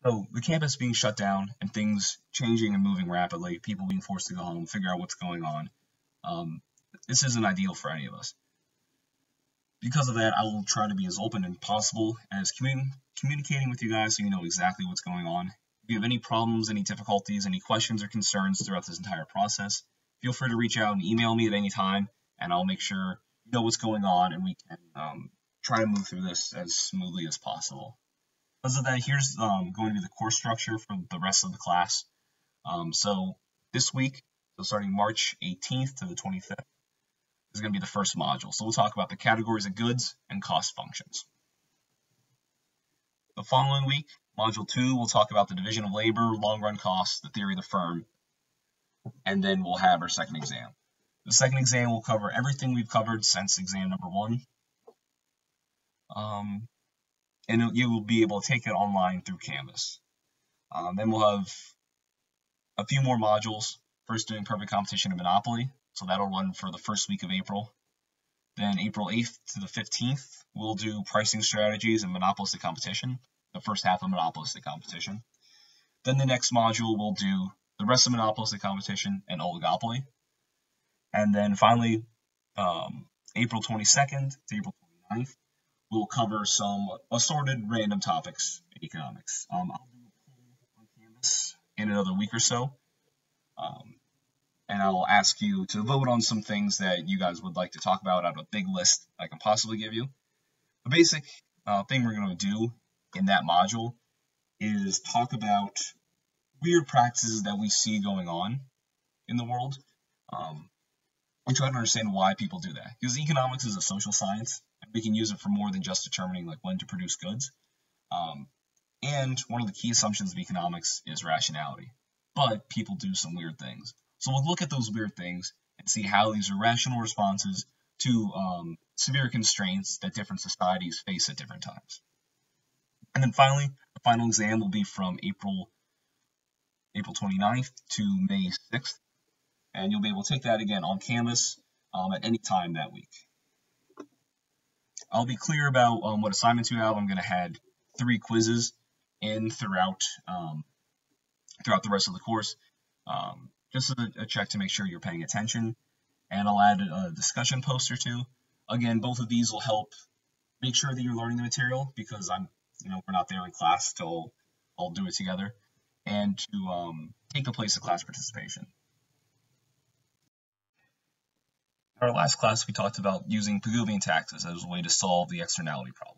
So the campus being shut down and things changing and moving rapidly, people being forced to go home, figure out what's going on. Um, this isn't ideal for any of us. Because of that, I will try to be as open as possible as communicating with you guys so you know exactly what's going on. If you have any problems, any difficulties, any questions or concerns throughout this entire process, feel free to reach out and email me at any time, and I'll make sure you know what's going on and we can try to move through this as smoothly as possible. Because of that, here's going to be the course structure for the rest of the class. So this week, so starting March 18th to the 25th, is going to be the first module. So we'll talk about the categories of goods and cost functions. The following week, module 2, we'll talk about the division of labor, long-run costs, the theory of the firm, and then we'll have our second exam. The second exam will cover everything we've covered since exam number 1. And you will be able to take it online through Canvas. Then we'll have a few more modules. First, doing perfect competition and monopoly. So that'll run for the first week of April. Then April 8th to the 15th, we'll do pricing strategies and monopolistic competition, the first half of monopolistic competition. Then the next module, we'll do the rest of monopolistic competition and oligopoly. And then finally, April 22nd to April 29th, we'll cover some assorted random topics in economics. I'll do a poll on Canvas in another week or so. And I'll ask you to vote on some things that you guys would like to talk about out of a big list I can possibly give you. The basic thing we're going to do in that module is talk about weird practices that we see going on in the world and try to understand why people do that. Because economics is a social science, and we can use it for more than just determining like when to produce goods. And one of the key assumptions of economics is rationality. But people do some weird things. So we'll look at those weird things and see how these are rational responses to severe constraints that different societies face at different times. And then finally, the final exam will be from April 29th to May 6th. And you'll be able to take that again on Canvas at any time that week. I'll be clear about what assignments you have. I'm going to add 3 quizzes in throughout the rest of the course. Just a check to make sure you're paying attention, and I'll add a discussion post or 2. Again, both of these will help make sure that you're learning the material because we're not there in class to all do it together, and to take the place of class participation. In our last class, we talked about using Pigouvian taxes as a way to solve the externality problem.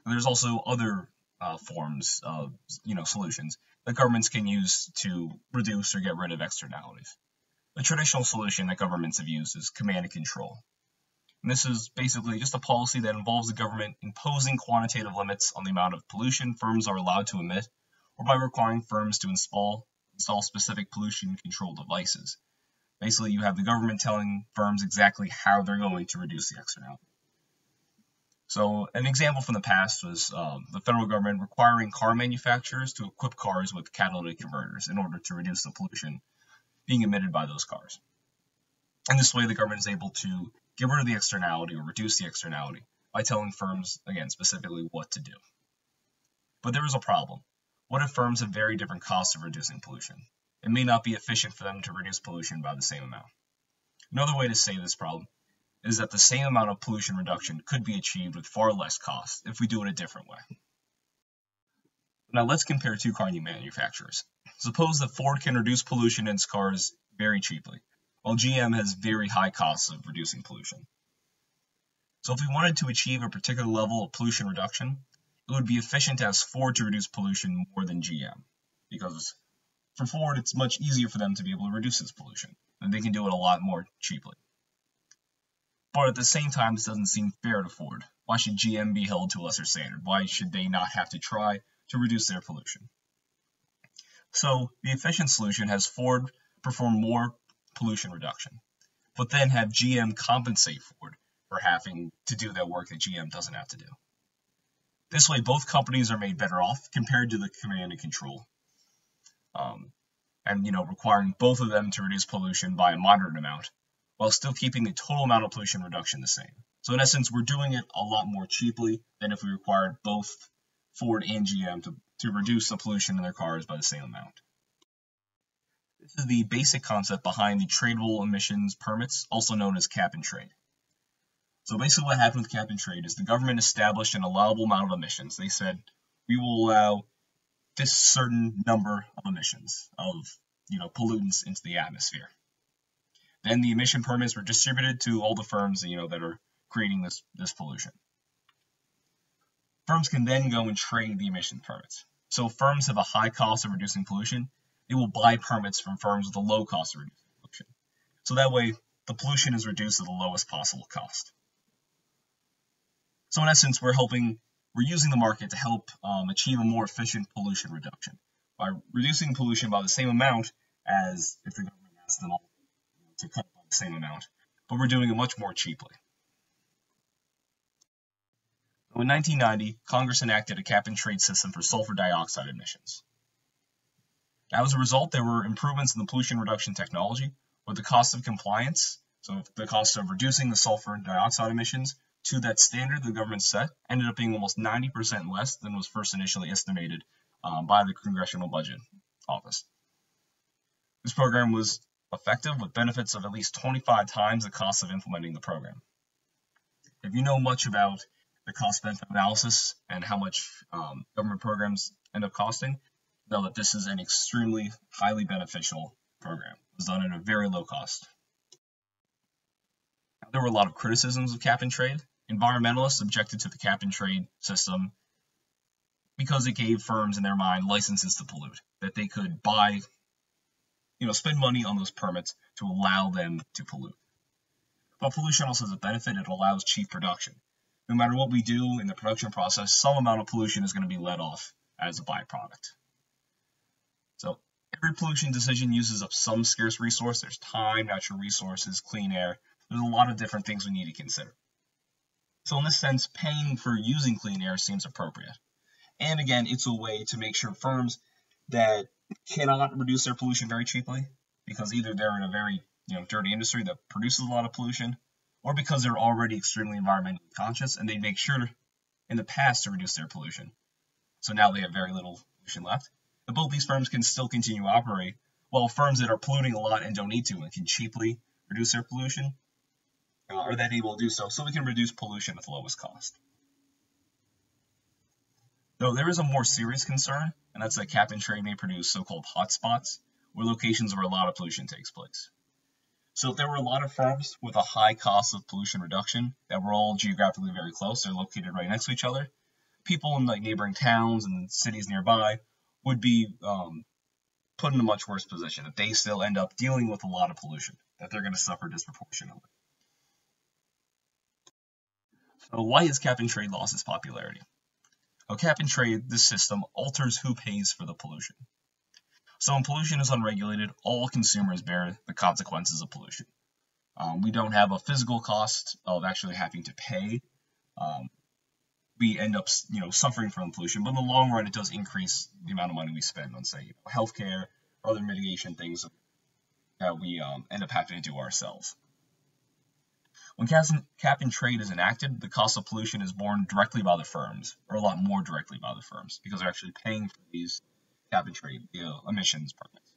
And there's also other forms of solutions that governments can use to reduce or get rid of externalities. The traditional solution that governments have used is command and control. And this is basically just a policy that involves the government imposing quantitative limits on the amount of pollution firms are allowed to emit, or by requiring firms to install specific pollution control devices. Basically, you have the government telling firms exactly how they're going to reduce the externality. So an example from the past was the federal government requiring car manufacturers to equip cars with catalytic converters in order to reduce the pollution being emitted by those cars. And this way, the government is able to get rid of the externality or reduce the externality by telling firms, again, specifically what to do. But there is a problem. What if firms have very different costs of reducing pollution? It may not be efficient for them to reduce pollution by the same amount. Another way to save this problem is that the same amount of pollution reduction could be achieved with far less cost if we do it a different way. Now let's compare 2 car manufacturers. Suppose that Ford can reduce pollution in its cars very cheaply, while GM has very high costs of reducing pollution. So if we wanted to achieve a particular level of pollution reduction, it would be efficient to ask Ford to reduce pollution more than GM, because for Ford it's much easier for them to be able to reduce its pollution, and they can do it a lot more cheaply. But at the same time, this doesn't seem fair to Ford. Why should GM be held to a lesser standard? Why should they not have to try to reduce their pollution? So the efficient solution has Ford perform more pollution reduction, but then have GM compensate Ford for having to do that work that GM doesn't have to do. This way, both companies are made better off compared to the command and control, requiring both of them to reduce pollution by a moderate amount, while still keeping the total amount of pollution reduction the same. So in essence, we're doing it a lot more cheaply than if we required both Ford and GM to reduce the pollution in their cars by the same amount. This is the basic concept behind the tradable emissions permits, also known as cap and trade. So basically what happened with cap and trade is the government established an allowable amount of emissions. They said, we will allow this certain number of emissions of pollutants into the atmosphere. Then the emission permits were distributed to all the firms that are creating this pollution. Firms can then go and trade the emission permits. So if firms have a high cost of reducing pollution, they will buy permits from firms with a low cost of reducing pollution. So that way, the pollution is reduced to the lowest possible cost. So in essence, we're using the market to help achieve a more efficient pollution reduction by reducing pollution by the same amount as if the government asked them all to cut by the same amount, but we're doing it much more cheaply. In 1990, Congress enacted a cap-and-trade system for sulfur dioxide emissions. Now, as a result, there were improvements in the pollution reduction technology, with the cost of compliance, so the cost of reducing the sulfur dioxide emissions to that standard the government set, ended up being almost 90% less than was first initially estimated by the Congressional Budget Office. This program was effective with benefits of at least 25 times the cost of implementing the program. If you know much about the cost-benefit analysis and how much government programs end up costing, know that this is an extremely highly beneficial program. It was done at a very low cost. Now, there were a lot of criticisms of cap and trade. Environmentalists objected to the cap and trade system because it gave firms, in their mind, licenses to pollute, that they could buy, spend money on those permits to allow them to pollute. But pollution also has a benefit. It allows cheap production. No matter what we do in the production process, some amount of pollution is going to be let off as a byproduct. So every pollution decision uses up some scarce resource. There's time, natural resources, clean air. There's a lot of different things we need to consider. So in this sense, paying for using clean air seems appropriate. And again, it's a way to make sure firms that cannot reduce their pollution very cheaply, because either they're in a very dirty industry that produces a lot of pollution, or because they're already extremely environmentally conscious and they make sure in the past to reduce their pollution. So now they have very little pollution left. But both these firms can still continue to operate, while firms that are polluting a lot and don't need to and can cheaply reduce their pollution are then able to do so we can reduce pollution at the lowest cost. Though there is a more serious concern, and that's that cap and trade may produce so-called hotspots, or locations where a lot of pollution takes place. So if there were a lot of firms with a high cost of pollution reduction that were all geographically very close, they're located right next to each other, people in neighboring towns and cities nearby would be put in a much worse position, that they still end up dealing with a lot of pollution, that they're going to suffer disproportionately. So why has cap and trade lost its popularity? Well, cap and trade, this system, alters who pays for the pollution. So when pollution is unregulated, all consumers bear the consequences of pollution. We don't have a physical cost of actually having to pay. We end up, suffering from pollution, but in the long run, it does increase the amount of money we spend on, say, healthcare or other mitigation things that we end up having to do ourselves. When cap and trade is enacted, the cost of pollution is borne directly by the firms, or a lot more directly by the firms, because they're actually paying for these cap and trade emissions permits.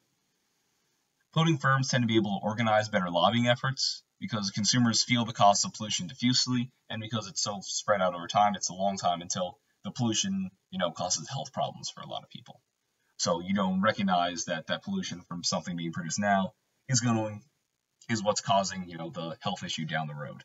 Polluting firms tend to be able to organize better lobbying efforts, because consumers feel the cost of pollution diffusely, and because it's so spread out over time, it's a long time until the pollution, causes health problems for a lot of people. So you don't recognize that pollution from something being produced now is what's causing, the health issue down the road.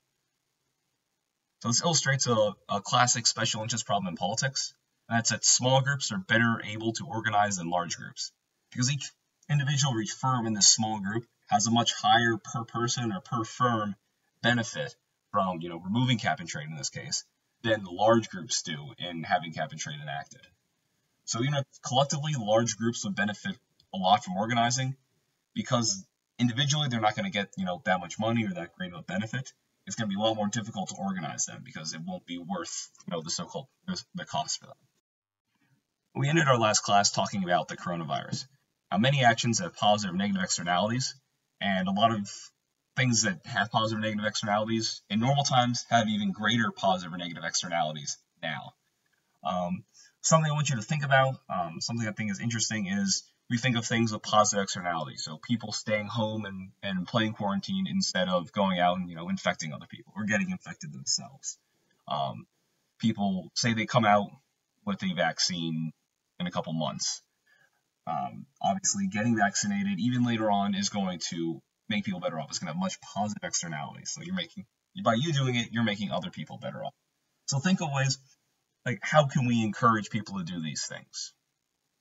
So this illustrates a classic special interest problem in politics, and that's that small groups are better able to organize than large groups, because each individual or each firm in this small group has a much higher per person or per firm benefit from, removing cap and trade in this case, than the large groups do in having cap and trade enacted. So collectively, large groups would benefit a lot from organizing, because individually they're not going to get, that much money or that great of a benefit. It's going to be a lot more difficult to organize them because it won't be worth, the so-called the cost for them. We ended our last class talking about the coronavirus. Now, many actions have positive and negative externalities, and a lot of things that have positive and negative externalities in normal times have even greater positive or negative externalities now. Something I want you to think about, something I think is interesting, is we think of things with positive externalities. So people staying home and playing quarantine instead of going out and infecting other people or getting infected themselves. People say they come out with a vaccine in a couple months. Obviously, getting vaccinated even later on is going to make people better off. It's going to have much positive externalities. So by you doing it, you're making other people better off. So think of ways like how can we encourage people to do these things?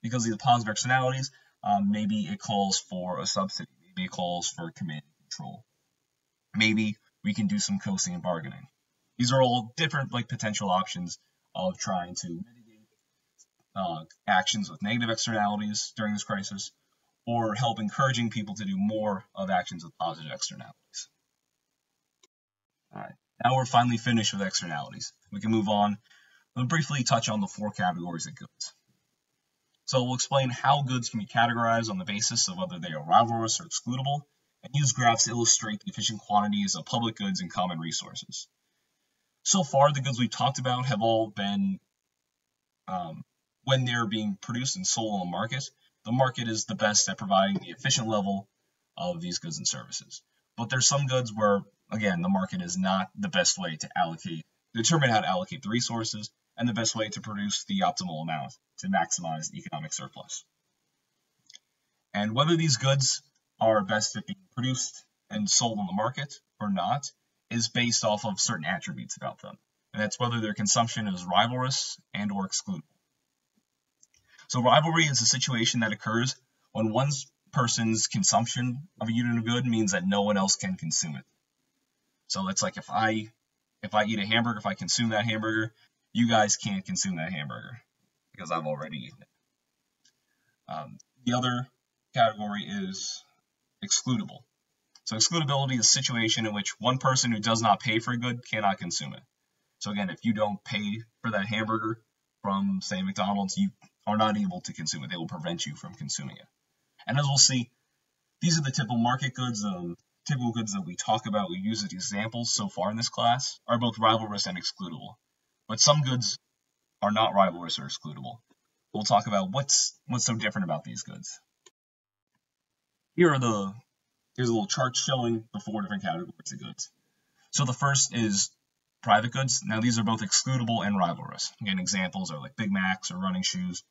Because of the positive externalities, maybe it calls for a subsidy. Maybe it calls for command control. Maybe we can do some coasting and bargaining. These are all different potential options of trying to mitigate actions with negative externalities during this crisis, or help encouraging people to do more of actions with positive externalities. All right, now we're finally finished with externalities. We can move on. We'll briefly touch on the 4 categories of goods. So we'll explain how goods can be categorized on the basis of whether they are rivalrous or excludable, and use graphs to illustrate the efficient quantities of public goods and common resources. So far, the goods we've talked about have all been, when they're being produced and sold on the market is the best at providing the efficient level of these goods and services. But there's some goods where, again, the market is not the best way to determine how to allocate the resources, and the best way to produce the optimal amount to maximize the economic surplus. And whether these goods are best at being produced and sold on the market or not is based off of certain attributes about them. And that's whether their consumption is rivalrous and or excludable. So rivalry is a situation that occurs when one person's consumption of a unit of good means that no one else can consume it. So it's like if I eat a hamburger, if I consume that hamburger, you guys can't consume that hamburger because I've already eaten it. The other category is excludable. So excludability is a situation in which one person who does not pay for a good cannot consume it. So again, if you don't pay for that hamburger from, say, McDonald's, you are not able to consume it. They will prevent you from consuming it. And as we'll see, these are the typical market goods. Typical goods that we talk about, we use as examples so far in this class, are both rivalrous and excludable. But some goods are not rivalrous or excludable. We'll talk about what's so different about these goods. Here's a little chart showing the 4 different categories of goods. So the first is private goods. Now these are both excludable and rivalrous. Again, examples are like Big Macs or running shoes.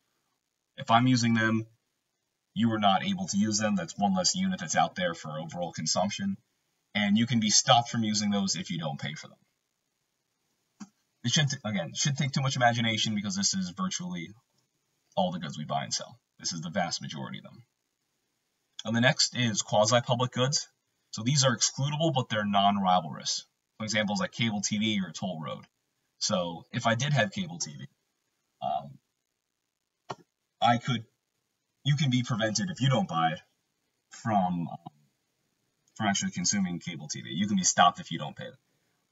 If I'm using them, you are not able to use them. That's one less unit that's out there for overall consumption. And you can be stopped from using those if you don't pay for them. It shouldn't take too much imagination because this is virtually all the goods we buy and sell. This is the vast majority of them. And the next is quasi-public goods. So these are excludable, but they're non-rivalrous. For examples like cable TV or a toll road. So if I did have cable TV, you can be prevented if you don't buy it from actually consuming cable TV. You can be stopped if you don't pay it.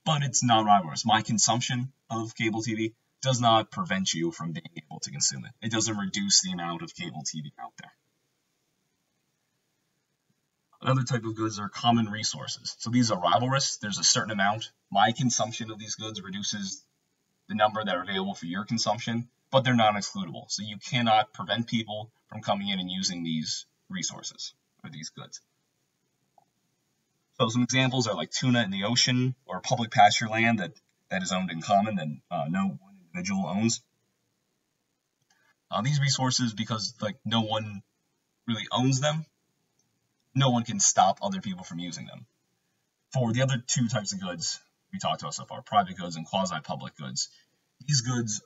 But it's non-rivalrous. My consumption of cable TV does not prevent you from being able to consume it. It doesn't reduce the amount of cable TV out there. Another type of goods are common resources. So these are rivalrous. There's a certain amount. My consumption of these goods reduces the number that are available for your consumption, but they're non-excludable. So you cannot prevent people from coming in and using these resources or these goods. So some examples are like tuna in the ocean or public pasture land that is owned in common that no one individual owns. These resources, because no one really owns them, no one can stop other people from using them. For the other 2 types of goods we talked about so far, private goods and quasi-public goods, these goods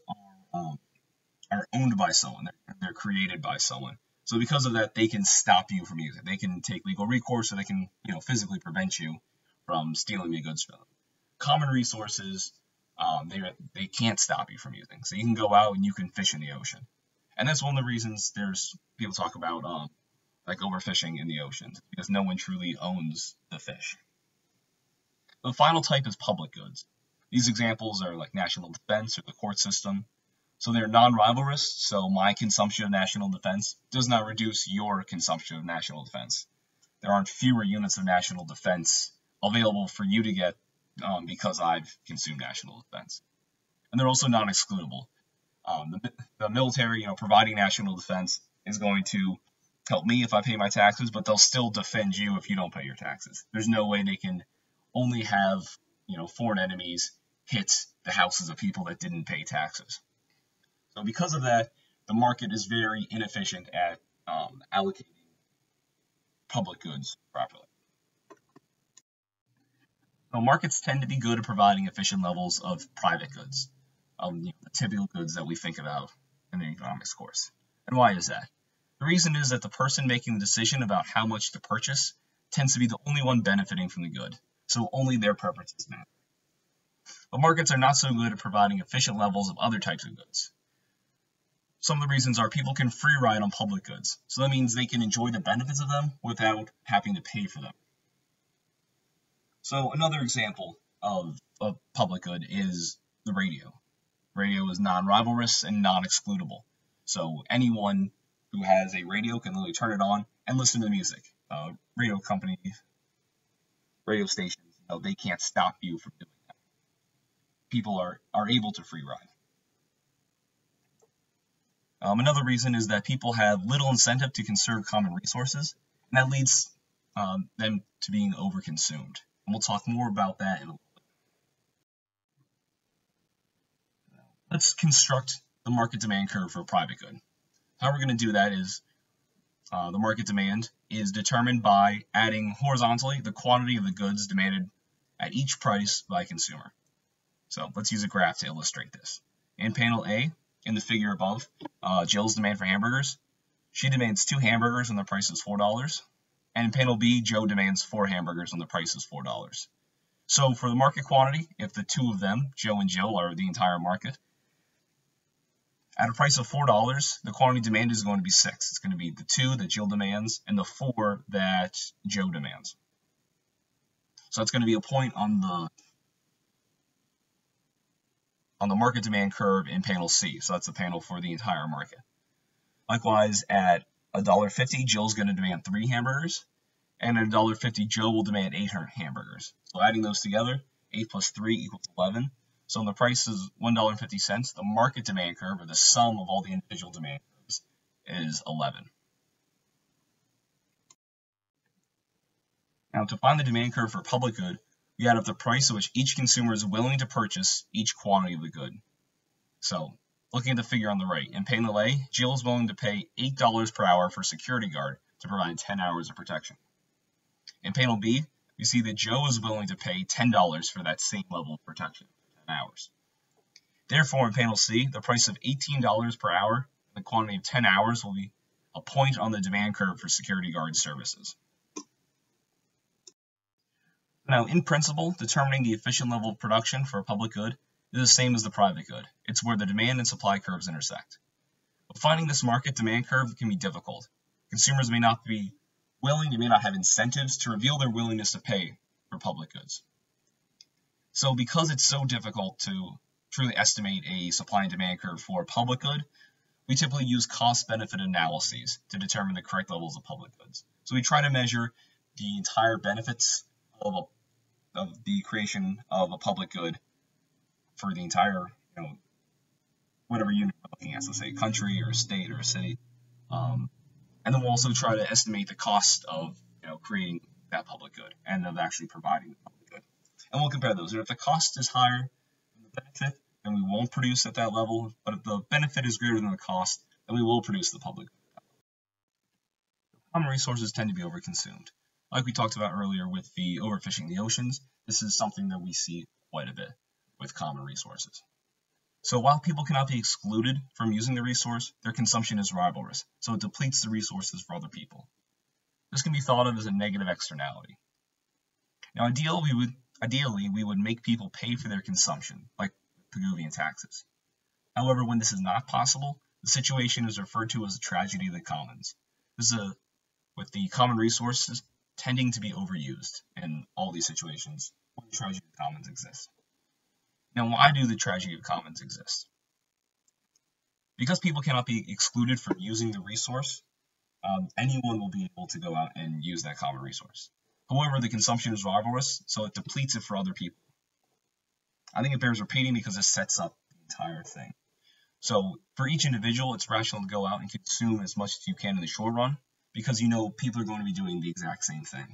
are owned by someone. They're created by someone. So because of that, they can stop you from using it. They can take legal recourse, or they can physically prevent you from stealing the goods from them. Common resources, they can't stop you from using. So you can go out and you can fish in the ocean. And that's one of the reasons people talk about overfishing in the oceans, because no one truly owns the fish. The final type is public goods. These examples are like national defense or the court system. So they're non-rivalrous, so my consumption of national defense does not reduce your consumption of national defense. There aren't fewer units of national defense available for you to get because I've consumed national defense. And they're also non-excludable. The military, providing national defense is going to help me if I pay my taxes, but they'll still defend you if you don't pay your taxes. There's no way they can only have, foreign enemies hit the houses of people that didn't pay taxes. So because of that, the market is very inefficient at allocating public goods properly. So markets tend to be good at providing efficient levels of private goods, the typical goods that we think about in the economics course. And why is that? The reason is that the person making the decision about how much to purchase tends to be the only one benefiting from the good, so only their preferences matter. But markets are not so good at providing efficient levels of other types of goods. Some of the reasons are people can free ride on public goods, so that means they can enjoy the benefits of them without having to pay for them. So another example of a public good is the radio. Radio is non-rivalrous and non-excludable, so anyone who has a radio can literally turn it on and listen to the music. Radio companies, radio stations, they can't stop you from doing that. People are able to free ride. Another reason is that people have little incentive to conserve common resources, and that leads them to being overconsumed. And we'll talk more about that in a little bit. Let's construct the market demand curve for a private good. How we're going to do that is the market demand is determined by adding horizontally the quantity of the goods demanded at each price by a consumer. So let's use a graph to illustrate this. In panel A, in the figure above, Jill's demand for hamburgers. She demands 2 hamburgers when the price is $4. And in panel B, Joe demands 4 hamburgers when the price is $4. So for the market quantity, if the two of them, Joe and Jill, are the entire market, at a price of $4, the quantity demanded is going to be 6. It's going to be the 2 that Jill demands and the 4 that Joe demands. So that's going to be a point on the market demand curve in panel C. So that's the panel for the entire market. Likewise, at $1.50, Jill's going to demand 3 hamburgers, and at $1.50, Joe will demand 8 hamburgers. So adding those together, 8 plus 3 equals 11. So when the price is $1.50, the market demand curve, or the sum of all the individual demand curves, is 11. Now, to find the demand curve for a public good, we add up the price at which each consumer is willing to purchase each quantity of the good. So, looking at the figure on the right, in panel A, Jill is willing to pay $8 per hour for a security guard to provide 10 hours of protection. In panel B, we see that Joe is willing to pay $10 for that same level of protection for 10 hours. Therefore, in panel C, the price of $18 per hour and the quantity of 10 hours will be a point on the demand curve for security guard services. Now, in principle, determining the efficient level of production for a public good is the same as the private good. It's where the demand and supply curves intersect. But finding this market demand curve can be difficult. Consumers may not be willing, they may not have incentives to reveal their willingness to pay for public goods. So because it's so difficult to truly estimate a supply and demand curve for a public good, we typically use cost-benefit analyses to determine the correct levels of public goods. So we try to measure the entire benefits of the creation of a public good for the entire, whatever unit we're looking at, so say a country or a state or a city. And then we'll also try to estimate the cost of, creating that public good and of actually providing the public good. And we'll compare those. And if the cost is higher than the benefit, then we won't produce at that level. But if the benefit is greater than the cost, then we will produce the public good. Common resources tend to be overconsumed. Like we talked about earlier with the overfishing the oceans, this is something that we see quite a bit with common resources. So while people cannot be excluded from using the resource, their consumption is rivalrous, so it depletes the resources for other people. This can be thought of as a negative externality. Now, ideally, we would make people pay for their consumption, like Pigouvian taxes. However, when this is not possible, the situation is referred to as the tragedy of the commons. This is with the common resources tending to be overused in all these situations when the tragedy of the commons exists. Now, why do the tragedy of commons exist? Because people cannot be excluded from using the resource, anyone will be able to go out and use that common resource. However, the consumption is rivalrous, so it depletes it for other people. I think it bears repeating because it sets up the entire thing. So for each individual, it's rational to go out and consume as much as you can in the short run because you know people are going to be doing the exact same thing.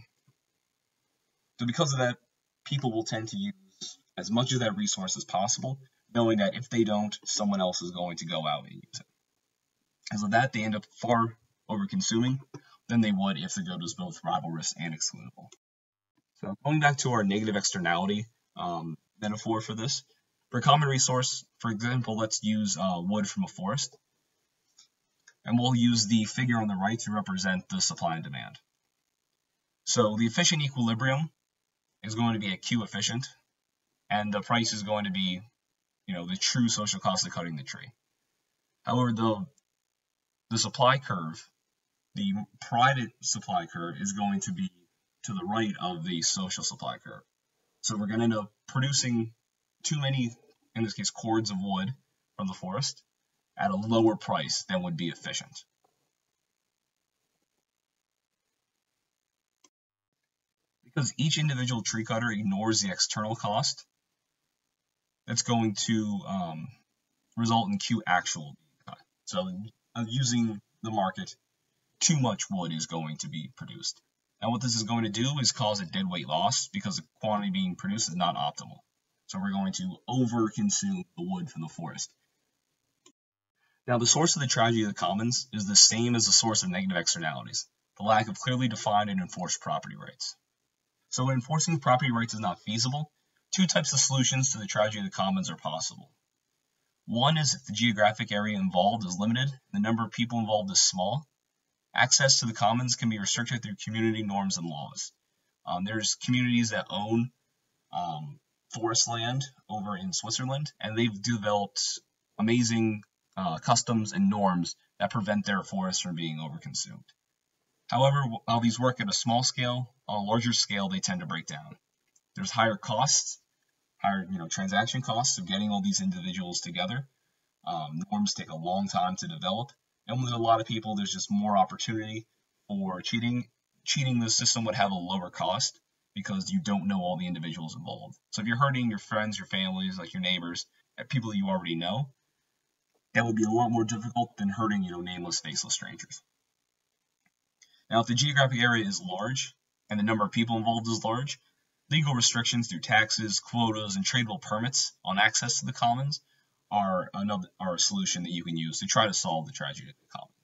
So because of that, people will tend to use as much of that resource as possible, knowing that if they don't, someone else is going to go out and use it. And so that they end up far over consuming than they would if the good was both rivalrous and excludable. So going back to our negative externality metaphor for this, for a common resource, for example, let's use wood from a forest, and we'll use the figure on the right to represent the supply and demand. So the efficient equilibrium is going to be a Q efficient, and the price is going to be, the true social cost of cutting the tree. However, the supply curve, the private supply curve, is going to be to the right of the social supply curve. So we're going to end up producing too many, in this case, cords of wood from the forest at a lower price than would be efficient. Because each individual tree cutter ignores the external cost, that's going to result in Q actual being cut. So using the market, too much wood is going to be produced. And what this is going to do is cause a dead weight loss because the quantity being produced is not optimal. So we're going to over-consume the wood from the forest. Now, the source of the tragedy of the commons is the same as the source of negative externalities, the lack of clearly defined and enforced property rights. So when enforcing property rights is not feasible, two types of solutions to the tragedy of the commons are possible. One is if the geographic area involved is limited, the number of people involved is small, access to the commons can be restricted through community norms and laws. There's communities that own forest land over in Switzerland, and they've developed amazing customs and norms that prevent their forests from being overconsumed. However, while these work at a small scale, on a larger scale, they tend to break down. There's higher costs, higher transaction costs of getting all these individuals together. Norms take a long time to develop, and with a lot of people, there's just more opportunity for cheating. Cheating the system would have a lower cost because you don't know all the individuals involved. So if you're hurting your friends, your families, like your neighbors, people you already know, that would be a lot more difficult than hurting, nameless, faceless strangers. Now, if the geographic area is large and the number of people involved is large, legal restrictions through taxes, quotas, and tradable permits on access to the commons are a solution that you can use to try to solve the tragedy of the commons.